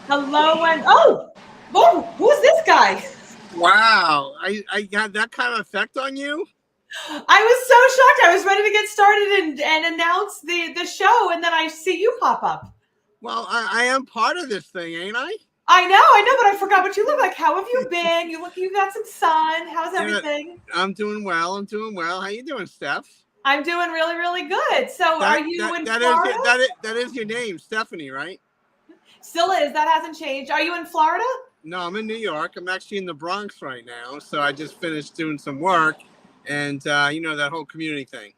Hello and whoa, who's this guy? Wow, I had that kind of effect on you? I was so shocked. I was ready to get started and announce the show, and then I see you pop up. Well, I am part of this thing, ain't I? I know, but I forgot what you look like. How have you been? You got some sun. How's Yeah, everything? I'm doing well. I'm doing well. How you doing, Steph? I'm doing really, really good. So, are That you that in that is Florida? your- that is that is your name, Stephanie, right? Still is. That hasn't changed. Are you in Florida? No, I'm in New York. I'm actually in the Bronx right now. So I just finished doing some work, and that whole community thing.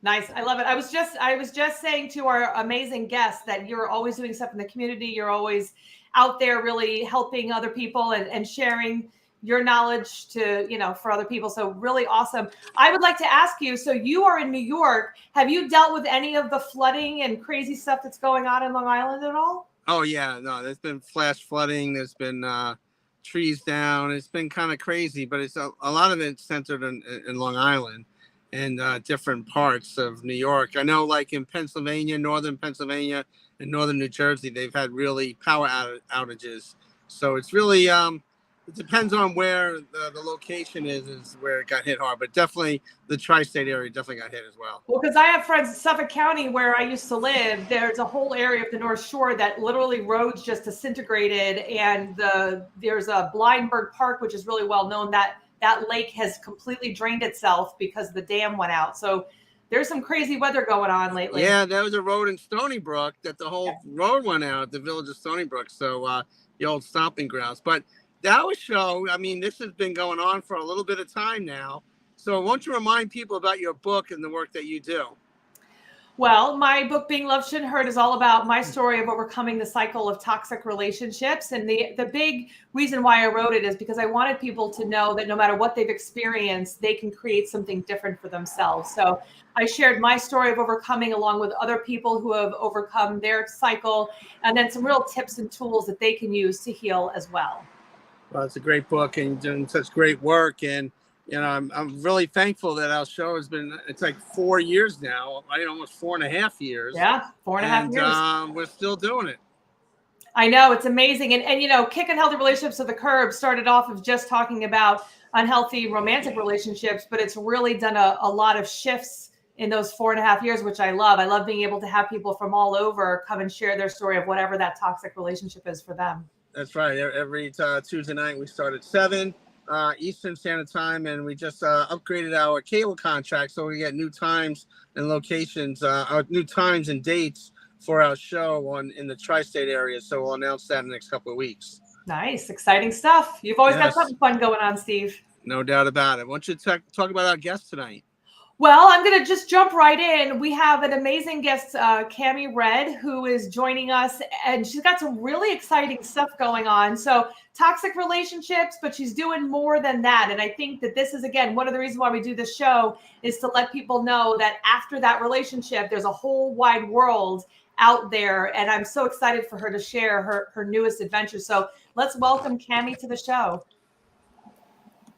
Nice. I love it. I was just saying to our amazing guests that you're always doing stuff in the community. You're always out there really helping other people and sharing your knowledge to, for other people. So really awesome. I would like to ask you, so you are in New York. Have you dealt with any of the flooding and crazy stuff that's going on in Long Island at all? Oh yeah, no, there's been flash flooding. There's been trees down. It's been kind of crazy, but it's a lot of it centered in Long Island and different parts of New York. I know, like in Pennsylvania, northern Pennsylvania, and northern New Jersey, they've had really power outages. So it's really it depends on where the location is where it got hit hard. But definitely the tri-state area definitely got hit as well. Well, because I have friends in Suffolk County where I used to live. There's a whole area of the North Shore that literally roads just disintegrated, and there's a Blindberg Park, which is really well known. That lake has completely drained itself because the dam went out. So there's some crazy weather going on lately. Yeah, there was a road in Stony Brook that the whole road went out, the village of Stony Brook. So the old stomping grounds. But that was show. I mean, this has been going on for a little bit of time now. So won't you remind people about your book and the work that you do? Well, my book, Being Loved Shouldn't Hurt, is all about my story of overcoming the cycle of toxic relationships. And the big reason why I wrote it is because I wanted people to know that no matter what they've experienced, they can create something different for themselves. So I shared my story of overcoming along with other people who have overcome their cycle, and then some real tips and tools that they can use to heal as well. Well, it's a great book and you're doing such great work. And, I'm really thankful that our show has been, it's like 4 years now, I almost 4.5 years. Yeah, 4.5 years. We're still doing it. I know, it's amazing. And Kick Unhealthy Relationships to the Curb started off of just talking about unhealthy romantic relationships, but it's really done a lot of shifts in those 4.5 years, which I love. I love being able to have people from all over come and share their story of whatever that toxic relationship is for them. That's right. Every Tuesday night we start at 7 Eastern Standard Time, and we just upgraded our cable contract so we get new times and locations, new times and dates for our show in the tri-state area. So we'll announce that in the next couple of weeks. Nice, exciting stuff. You've always got Yes, something fun going on, Steve. no doubt about it. Why don't you talk about our guest tonight? Well, I'm going to just jump right in. We have an amazing guest, Cami Red, who is joining us, and she's got some really exciting stuff going on. So, toxic relationships, but she's doing more than that. And I think that this is, again, one of the reasons why we do this show is to let people know that after that relationship, there's a whole wide world out there. And I'm so excited for her to share her newest adventure. So, let's welcome Cami to the show.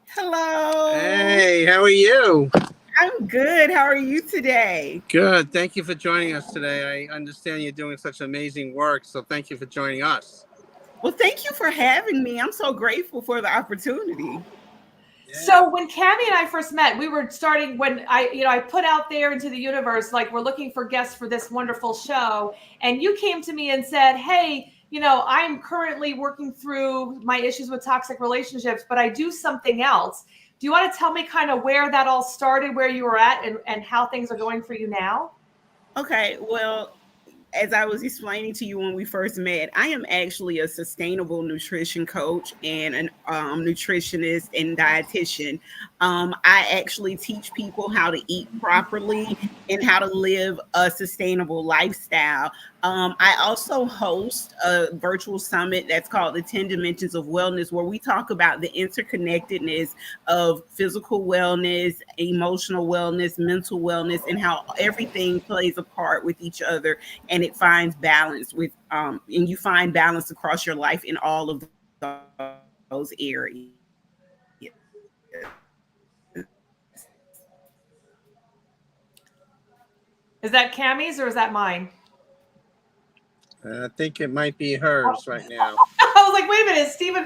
Hello. Hey, how are you? I'm good. How are you today? Good. Thank you for joining us today. I understand you're doing such amazing work, so thank you for joining us. Well, thank you for having me. I'm so grateful for the opportunity. Yeah. So when Cami and I first met, we were starting when I put out there into the universe, like, we're looking for guests for this wonderful show. And you came to me and said, hey, I'm currently working through my issues with toxic relationships, but I do something else. Do you want to tell me kind of where that all started, where you were at, and how things are going for you now? Okay, well, as I was explaining to you when we first met, I am actually a sustainable nutrition coach and an nutritionist and dietitian. I actually teach people how to eat properly and how to live a sustainable lifestyle. I also host a virtual summit that's called the 10 Dimensions of Wellness, where we talk about the interconnectedness of physical wellness, emotional wellness, mental wellness, and how everything plays a part with each other, and it finds balance and you find balance across your life in all of those areas. Is that Cami's or is that mine? I think it might be hers right now. I was like, wait a minute, is Steve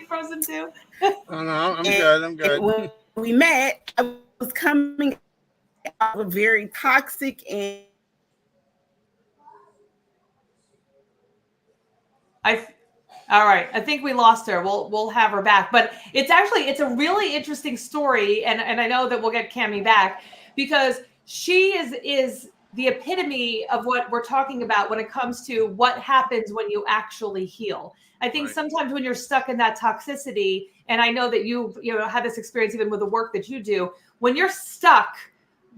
frozen too? Oh no, I'm good. I'm good. When we met, I was coming out of a very toxic and All right. I think we lost her. We'll have her back. But it's a really interesting story, and I know that we'll get Cammie back because she is the epitome of what we're talking about when it comes to what happens when you actually heal. I think sometimes when you're stuck in that toxicity, and I know that you've had this experience even with the work that you do, when you're stuck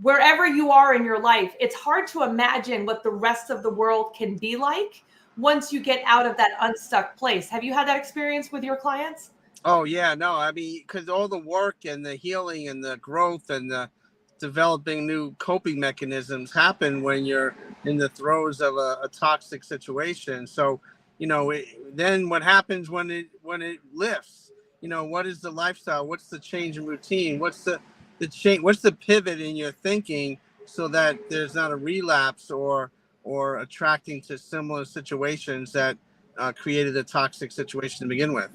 wherever you are in your life, it's hard to imagine what the rest of the world can be like once you get out of that unstuck place. Have you had that experience with your clients? Oh yeah, no, I mean, because all the work and the healing and the growth and the developing new coping mechanisms happen when you're in the throes of a toxic situation. So, then what happens when it lifts? What is the lifestyle? What's the change in routine? What's the change? What's the pivot in your thinking so that there's not a relapse or attracting to similar situations that created a toxic situation to begin with?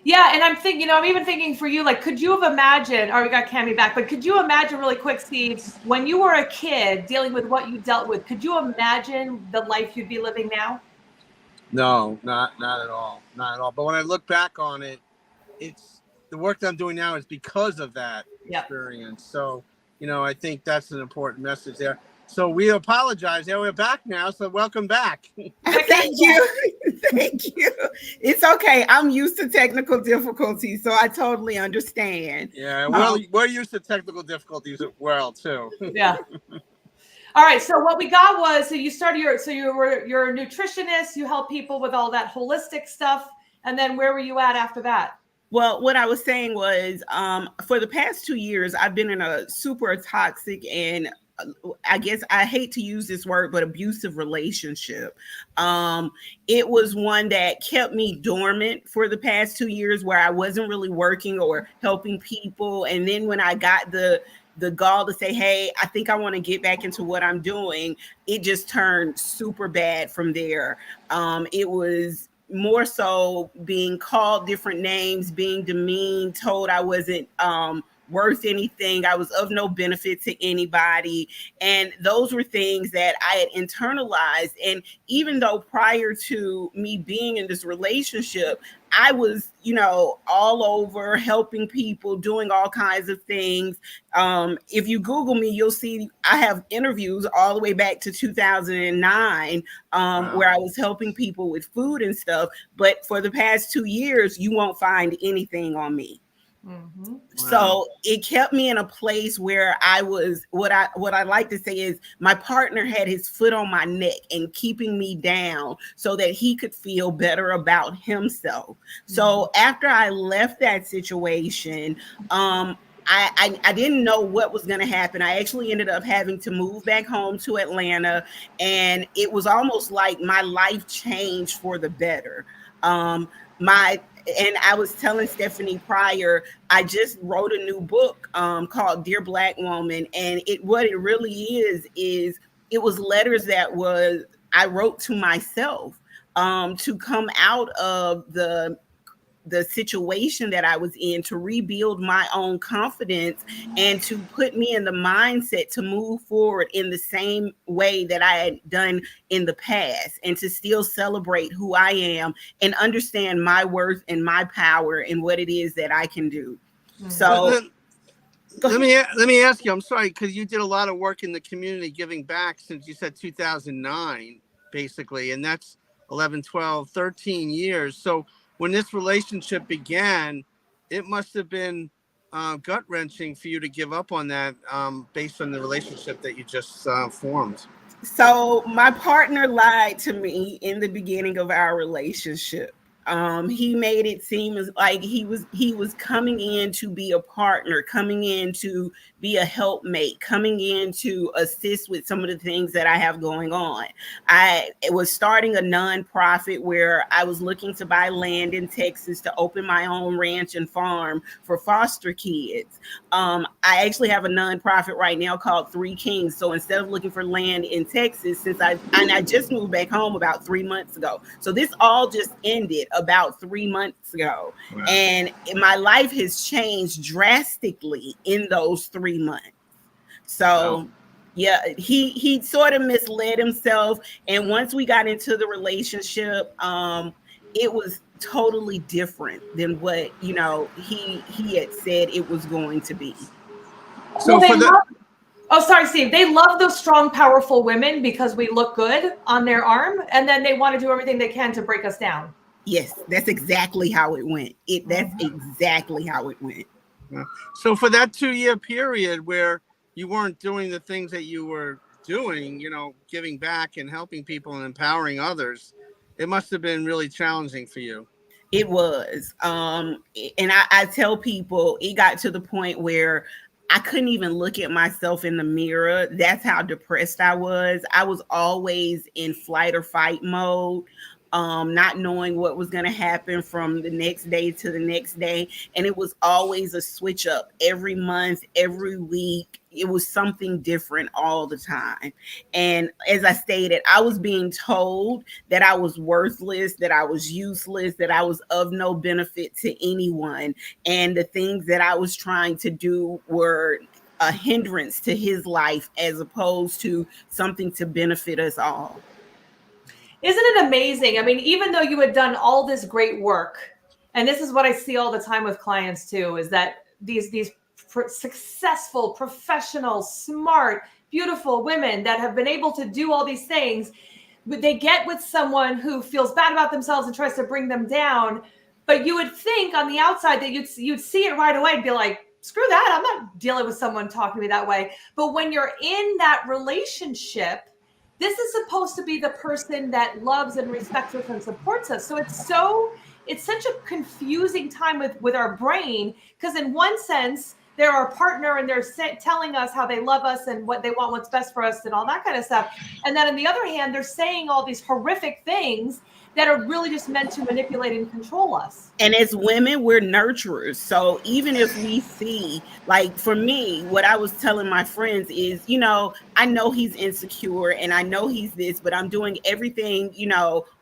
Yeah, and I'm thinking, I'm even thinking for you, like, could you have imagined, we got Cammie back, but could you imagine really quick, Steve, when you were a kid dealing with what you dealt with, could you imagine the life you'd be living now? No, not at all. Not at all. But when I look back on it, it's the work that I'm doing now is because of that experience. So, I think that's an important message there. So we apologize. Yeah, we're back now. So welcome back. Thank you. Thank you. It's okay. I'm used to technical difficulties, so I totally understand. Yeah, we're used to technical difficulties as well, too. Yeah. All right. So what we got was, so you're a nutritionist, you help people with all that holistic stuff. And then where were you at after that? Well, what I was saying was, for the past 2 years, I've been in a super toxic and I guess I hate to use this word, but abusive relationship. It was one that kept me dormant for the past 2 years where I wasn't really working or helping people. And then when I got the gall to say, hey, I think I want to get back into what I'm doing, it just turned super bad from there. It was more so being called different names, being demeaned, told I wasn't worth anything. I was of no benefit to anybody. And those were things that I had internalized. And even though prior to me being in this relationship, I was, all over helping people, doing all kinds of things. If you Google me, you'll see I have interviews all the way back to 2009 where I was helping people with food and stuff. But for the past 2 years, you won't find anything on me. Mm-hmm. Wow. So it kept me in a place where I was, what I like to say is my partner had his foot on my neck and keeping me down so that he could feel better about himself. Mm-hmm. So after I left that situation, I didn't know what was going to happen. I actually ended up having to move back home to Atlanta, and it was almost like my life changed for the better. And I was telling Stephanie prior, I just wrote a new book called Dear Black Woman. And what it really is it was letters that I wrote to myself to come out of the situation that I was in, to rebuild my own confidence and to put me in the mindset to move forward in the same way that I had done in the past, and to still celebrate who I am and understand my worth and my power and what it is that I can do. So let me ask you, I'm sorry, because you did a lot of work in the community giving back since you said 2009, basically, and that's 11, 12, 13 years. So when this relationship began, it must have been gut-wrenching for you to give up on that based on the relationship that you just formed. So my partner lied to me in the beginning of our relationship. He made it seem as like he was coming in to be a partner, coming in to be a helpmate, coming in to assist with some of the things that I have going on. I was starting a nonprofit where I was looking to buy land in Texas to open my own ranch and farm for foster kids. I actually have a nonprofit right now called Three Kings. So instead of looking for land in Texas, since I just moved back home about 3 months ago. So this all just ended about 3 months ago. Wow. And my life has changed drastically in those 3 months. So Wow. yeah, he sort of misled himself. And once we got into the relationship, it was totally different than what he had said it was going to be. So for the oh, sorry, Steve. They love those strong, powerful women because we look good on their arm, and then they want to do everything they can to break us down. Yes, that's exactly how it went. That's exactly how it went. So for that 2-year period where you weren't doing the things that you were doing, giving back and helping people and empowering others, it must have been really challenging for you. It was. And I tell people it got to the point where I couldn't even look at myself in the mirror. That's how depressed I was. I was always in flight or fight mode. Not knowing what was going to happen from the next day to the next day. And it was always a switch up every month, every week. It was something different all the time. And as I stated, I was being told that I was worthless, that I was useless, that I was of no benefit to anyone. And the things that I was trying to do were a hindrance to his life as opposed to something to benefit us all. Isn't it amazing? I mean, even though you had done all this great work, and this is what I see all the time with clients too, is that these successful, professional, smart, beautiful women that have been able to do all these things, but they get with someone who feels bad about themselves and tries to bring them down. But you would think on the outside that you'd see it right away and be like, screw that, I'm not dealing with someone talking to me that way. But when you're in that relationship, this is supposed to be the person that loves and respects us and supports us. So it's such a confusing time with our brain, because in one sense, they're our partner and they're telling us how they love us and what they want, what's best for us and all that kind of stuff. And then on the other hand, they're saying all these horrific things that are really just meant to manipulate and control us. And as women, we're nurturers. So even if we see, like for me, what I was telling my friends is, I know he's insecure and I know he's this, but I'm doing everything,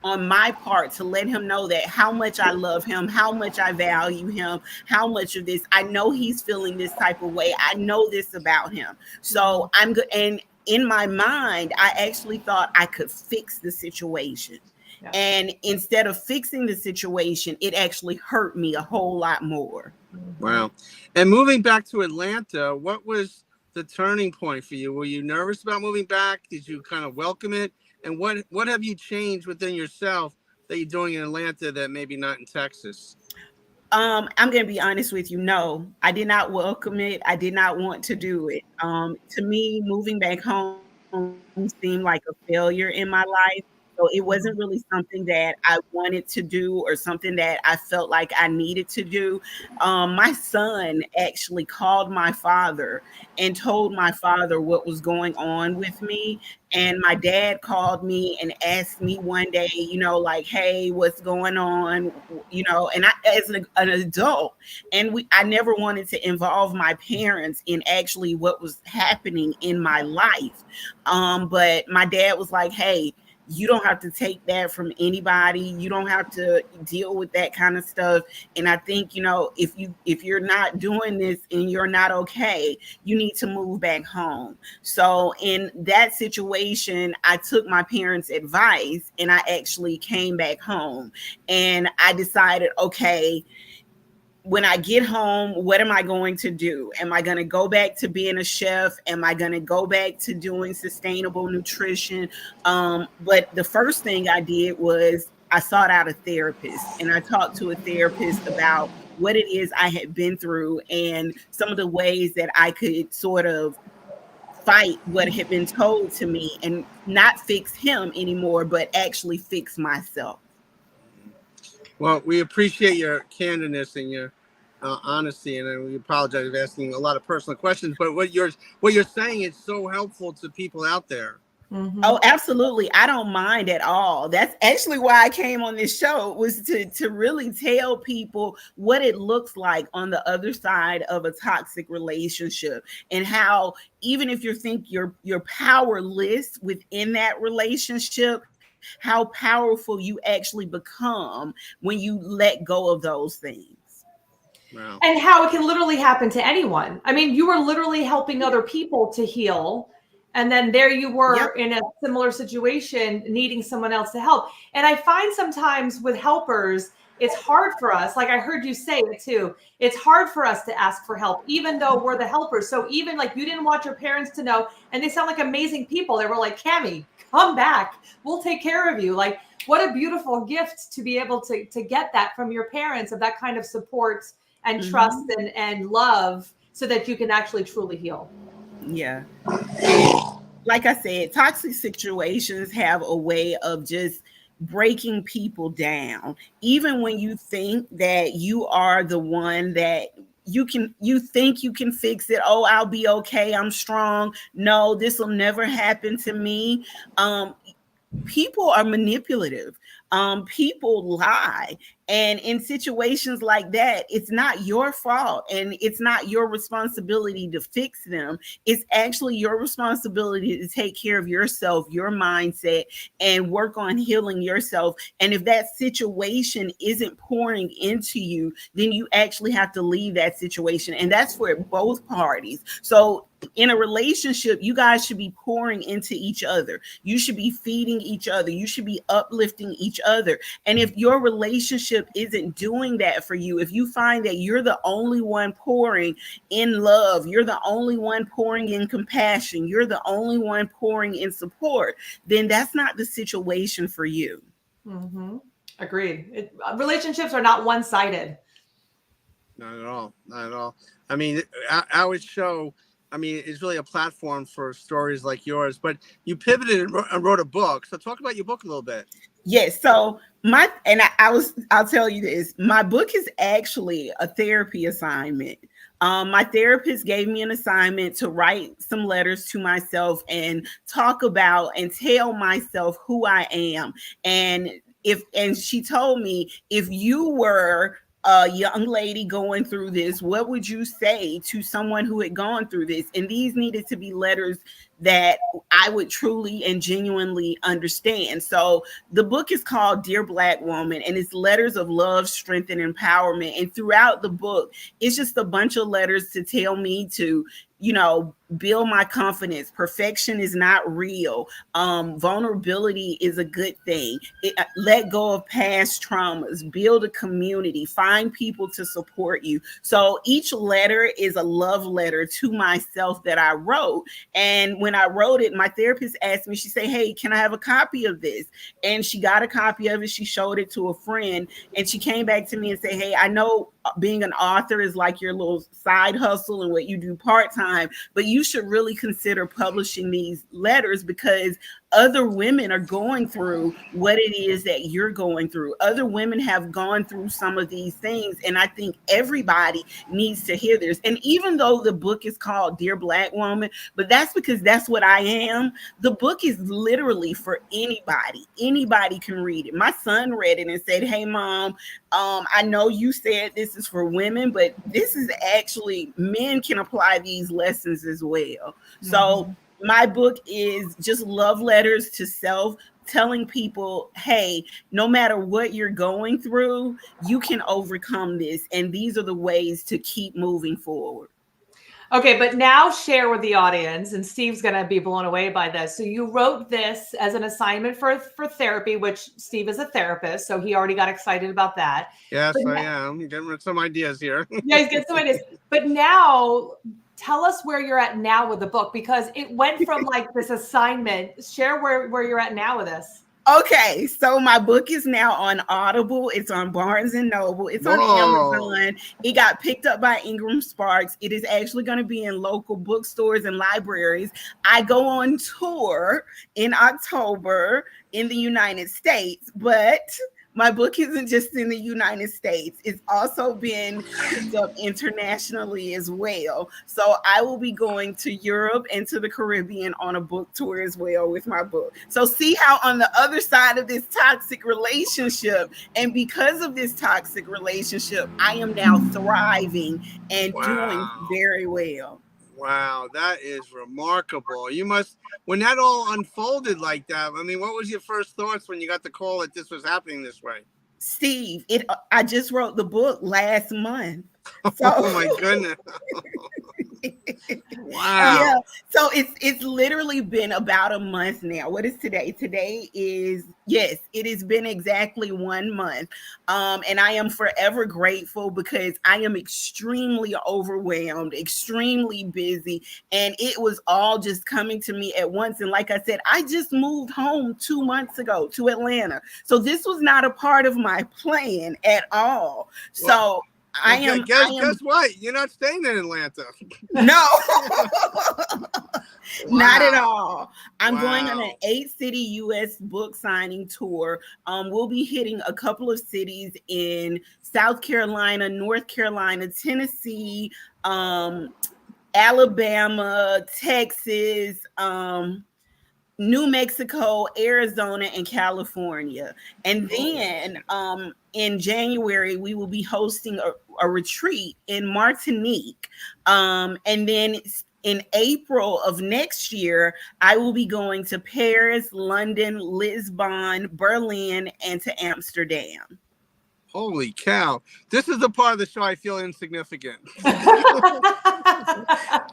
on my part to let him know that how much I love him, how much I value him, how much of this, I know he's feeling this type of way. I know this about him. So I'm good. And in my mind, I actually thought I could fix the situation. Yeah. And instead of fixing the situation, it actually hurt me a whole lot more. Wow. And moving back to Atlanta, what was the turning point for you? Were you nervous about moving back? Did you kind of welcome it? And what have you changed within yourself that you're doing in Atlanta that maybe not in Texas? I'm going to be honest with you. No, I did not welcome it. I did not want to do it. To me, moving back home seemed like a failure in my life. So it wasn't really something that I wanted to do or something that I felt like I needed to do. My son actually called my father and told my father what was going on with me. And my dad called me and asked me one day, like, hey, what's going on? And I, as an adult, and I never wanted to involve my parents in actually what was happening in my life. But my dad was like, hey, you don't have to take that from anybody. You don't have to deal with that kind of stuff. And I think, if you're not doing this and you're not okay, you need to move back home. So in that situation, I took my parents' advice and I actually came back home and I decided, okay, when I get home, what am I going to do? Am I going to go back to being a chef? Am I going to go back to doing sustainable nutrition? But the first thing I did was I sought out a therapist and I talked to a therapist about what it is I had been through and some of the ways that I could sort of fight what had been told to me and not fix him anymore, but actually fix myself. Well, we appreciate your candidness and your honesty, and we apologize for asking a lot of personal questions. But what you're saying is so helpful to people out there. Mm-hmm. Oh, absolutely. I don't mind at all. That's actually why I came on this show, was to really tell people what it looks like on the other side of a toxic relationship, and how even if you think you're powerless within that relationship, how powerful you actually become when you let go of those things. Wow. And how it can literally happen to anyone. I mean, you were literally helping other people to heal. And then there you were in a similar situation, needing someone else to help. And I find sometimes with helpers, it's hard for us. Like I heard you say it too. It's hard for us to ask for help, even though we're the helpers. So even like you didn't want your parents to know, and they sound like amazing people. They were like, Cammie, come back. We'll take care of you. Like, what a beautiful gift to be able to get that from your parents, of that kind of support and trust and love, so that you can actually truly heal. Yeah. Like I said, toxic situations have a way of just breaking people down. Even when you think that you are the one that you think you can fix it. Oh, I'll be okay. I'm strong. No, this will never happen to me. People are manipulative. People lie. And in situations like that, it's not your fault, and it's not your responsibility to fix them. It's actually your responsibility to take care of yourself, your mindset, and work on healing yourself. And if that situation isn't pouring into you, then you actually have to leave that situation. And that's for both parties. So in a relationship, you guys should be pouring into each other. You should be feeding each other. You should be uplifting each other. And if your relationship isn't doing that for you, if you find that you're the only one pouring in love, you're the only one pouring in compassion, you're the only one pouring in support, then that's not the situation for you. Mm-hmm. Agreed. Relationships are not one-sided. Not at all. Not at all. I mean, our show, I mean, it's really a platform for stories like yours, but you pivoted and wrote a book. So talk about your book a little bit. Yes. So I'll tell you this, my book is actually a therapy assignment. My therapist gave me an assignment to write some letters to myself and talk about and tell myself who I am. And she told me, if you were a young lady going through this, what would you say to someone who had gone through this? And these needed to be letters that I would truly and genuinely understand. So the book is called Dear Black Woman, and it's letters of love, strength, and empowerment. And throughout the book, it's just a bunch of letters to tell me to, build my confidence. Perfection is not real. Vulnerability is a good thing. Let go of past traumas, build a community, find people to support you. So each letter is a love letter to myself that I wrote. And when I wrote it, my therapist asked me, she said, hey, can I have a copy of this? And she got a copy of it. She showed it to a friend, and she came back to me and said, hey, I know being an author is like your little side hustle and what you do part-time, but you should really consider publishing these letters, because other women are going through what it is that you're going through. Other women have gone through some of these things, and I think everybody needs to hear this. And even though the book is called Dear Black Woman, but that's because that's what I am. The book is literally for anybody. Anybody can read it. My son read it and said, hey, Mom, I know you said this is for women, but this is actually, men can apply these lessons as well. Mm-hmm. So my book is just love letters to self, telling people, hey, no matter what you're going through, you can overcome this. And these are the ways to keep moving forward. Okay, but now share with the audience, and Steve's going to be blown away by this. So you wrote this as an assignment for therapy, which Steve is a therapist, so he already got excited about that. Yes, I am. You're getting some ideas here. Yeah, he's getting some ideas. But now, tell us where you're at now with the book, because it went from like this assignment. Share where you're at now with this. Okay, so my book is now on Audible. It's on Barnes and Noble. It's on Amazon. It got picked up by Ingram Sparks. It is actually going to be in local bookstores and libraries. I go on tour in October in the United States, but My book isn't just in the United States. It's also been picked up internationally as well. So I will be going to Europe and to the Caribbean on a book tour as well with my book. So see how on the other side of this toxic relationship, and because of this toxic relationship, I am now thriving and doing Wow. very well. Wow, that is remarkable. You must, when that all unfolded like that, I mean, what was your first thoughts when you got the call that this was happening this way? Steve, I just wrote the book last month. So Oh my goodness. Wow. yeah, so it's literally been about a month now. What is today? Today is, yes, it has been exactly 1 month. And I am forever grateful because I am extremely overwhelmed, extremely busy, and it was all just coming to me at once. And like I said, I just moved home 2 months ago to Atlanta, so this was not a part of my plan at all. So guess what? You're not staying in Atlanta. No, not at Wow. all. I'm going on an Wow. 8-city U.S. book signing tour. We'll be hitting a couple of cities in South Carolina, North Carolina, Tennessee, Alabama, Texas, New Mexico, Arizona, and California. And then in January, we will be hosting a retreat in Martinique. And then in April of next year, I will be going to Paris, London, Lisbon, Berlin, and to Amsterdam. Holy cow. This is the part of the show I feel insignificant.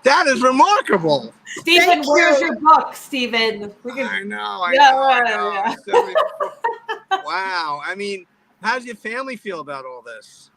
That is remarkable. Stephen, where's your book, Stephen? I know. Yeah. Wow. I mean, how does your family feel about all this?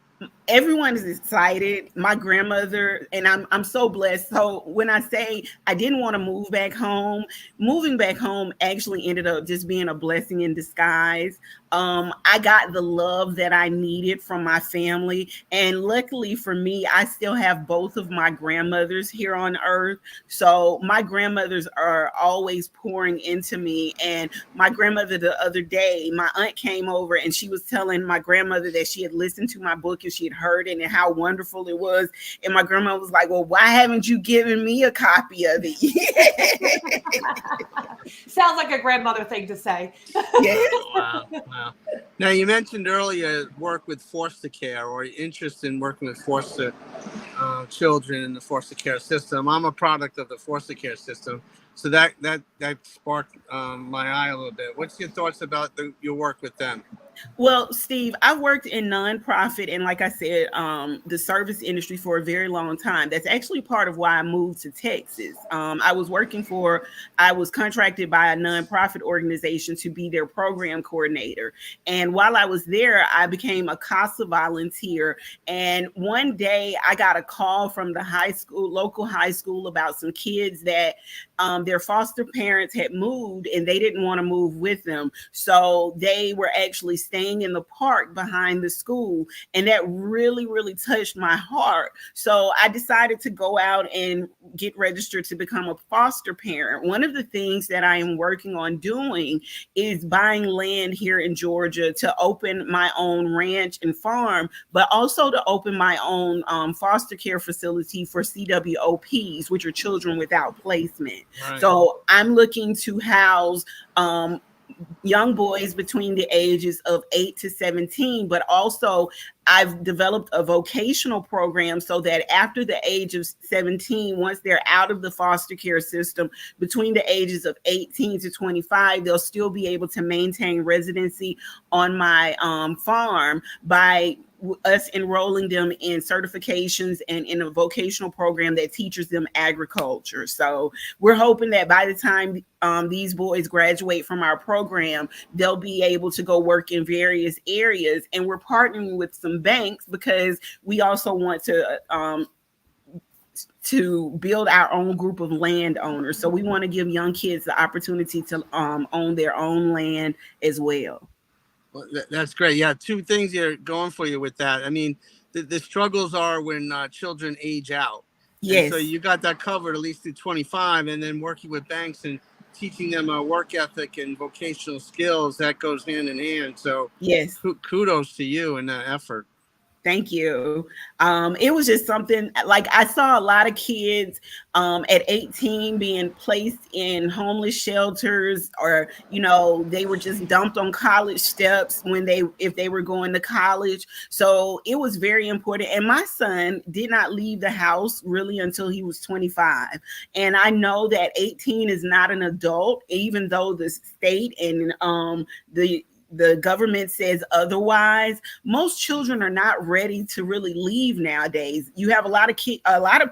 Everyone is excited. My grandmother, and I'm so blessed. So when I say I didn't want to move back home, moving back home actually ended up just being a blessing in disguise. I got the love that I needed from my family, and luckily for me, I still have both of my grandmothers here on earth. So my grandmothers are always pouring into me. And my grandmother, the other day, my aunt came over and she was telling my grandmother that she had listened to my book and she had heard it and how wonderful it was. And my grandma was like, well, why haven't you given me a copy of it? Sounds like a grandmother thing to say. Yeah. Wow. Now, you mentioned earlier work with foster care or interest in working with foster children in the foster care system. I'm a product of the foster care system, so that sparked my eye a little bit. What's your thoughts about your work with them? Well, Steve, I've worked in nonprofit and, like I said, the service industry for a very long time. That's actually part of why I moved to Texas. I was contracted by a nonprofit organization to be their program coordinator. And while I was there, I became a CASA volunteer. And one day I got a call from the local high school about some kids that their foster parents had moved and they didn't want to move with them. So they were actually staying in the park behind the school. And that really, really touched my heart. So I decided to go out and get registered to become a foster parent. One of the things that I am working on doing is buying land here in Georgia to open my own ranch and farm, but also to open my own foster care facility for CWOPs, which are children without placement. Right. So I'm looking to house young boys between the ages of 8 to 17, but also I've developed a vocational program so that after the age of 17, once they're out of the foster care system, between the ages of 18 to 25, they'll still be able to maintain residency on my farm by us enrolling them in certifications and in a vocational program that teaches them agriculture. So we're hoping that by the time these boys graduate from our program, they'll be able to go work in various areas. And we're partnering with some banks because we also want to build our own group of landowners. So we want to give young kids the opportunity to own their own land as well. Well, that's great. Yeah, two things you're going for you with that. I mean, the struggles are when children age out. Yes. And so you got that covered at least through 25, and then working with banks and teaching them a work ethic and vocational skills that goes hand in hand. So yes. Kudos to you in that effort. Thank you. It was just something like I saw a lot of kids at 18 being placed in homeless shelters, or, you know, they were just dumped on college steps if they were going to college. So it was very important. And my son did not leave the house really until he was 25. And I know that 18 is not an adult, even though the state and the government says otherwise. Most children are not ready to really leave nowadays. You have a lot of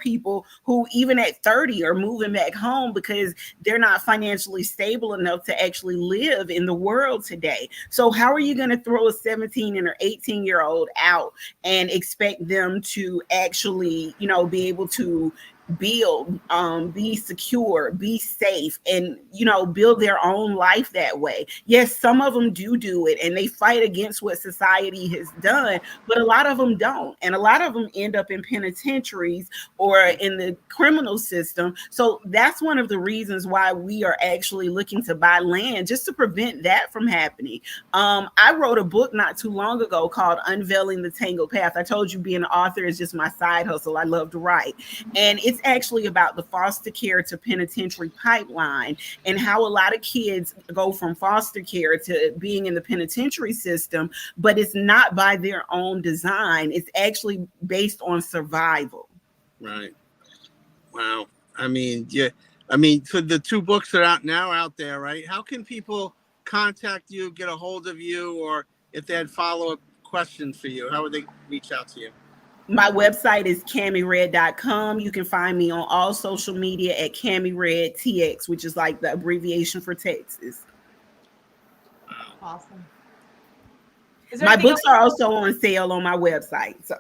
people who even at 30 are moving back home because they're not financially stable enough to actually live in the world today. So how are you going to throw a 17 and or 18-year-old out and expect them to actually, you know, be able to build, be secure, be safe, and, you know, build their own life that way? Yes, some of them do it and they fight against what society has done, but a lot of them don't. And a lot of them end up in penitentiaries or in the criminal system. So that's one of the reasons why we are actually looking to buy land, just to prevent that from happening. I wrote a book not too long ago called Unveiling the Tangled Path. I told you being an author is just my side hustle. I love to write. And it's actually about the foster care to penitentiary pipeline and how a lot of kids go from foster care to being in the penitentiary system, but it's not by their own design. It's actually based on survival. Right. Wow. I mean, yeah. So the 2 books are out there, right? How can people contact you, get a hold of you, or if they had follow-up questions for you, how would they reach out to you? My website is CamiRed.com. You can find me on all social media at CamiRedTX, which is like the abbreviation for Texas. Awesome. My books are also on sale on my website. So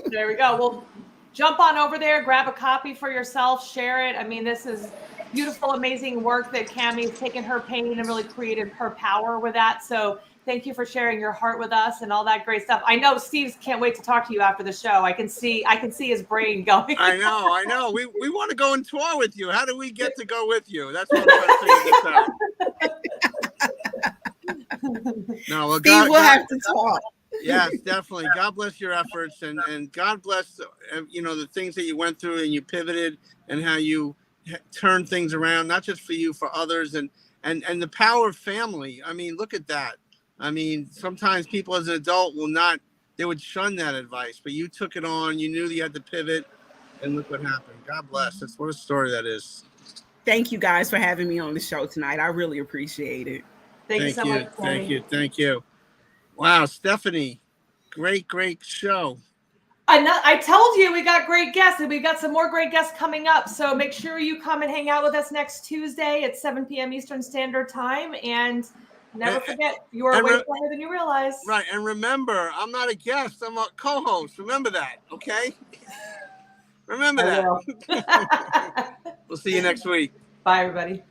there we go. Well, jump on over there, grab a copy for yourself, share it. I mean, this is beautiful, amazing work that Cammie's taken her pain and really created her power with that. So thank you for sharing your heart with us and all that great stuff. I know Steve can't wait to talk to you after the show. I can see his brain going. I know. We want to go and tour with you. How do we get to go with you? That's what I'm trying to figure this out. No, well, Steve, we'll have to talk. Yes, definitely. God bless your efforts, and God bless, you know, the things that you went through and you pivoted and how you turned things around, not just for you, for others, and the power of family. I mean, look at that. I mean, sometimes people as an adult they would shun that advice, but you took it on. You knew you had to pivot, and look what happened. God bless. That's what a story that is. Thank you guys for having me on the show tonight. I really appreciate it. Thank you so much. Thank you. Wow, Stephanie, great show. I told you we got great guests, and we got some more great guests coming up. So make sure you come and hang out with us next Tuesday at 7 p.m. Eastern Standard Time. And never forget, you are way better than you realize. Right. And remember, I'm not a guest. I'm a co-host. Remember that. Okay? Remember that. We'll We'll see you next week. Bye, everybody.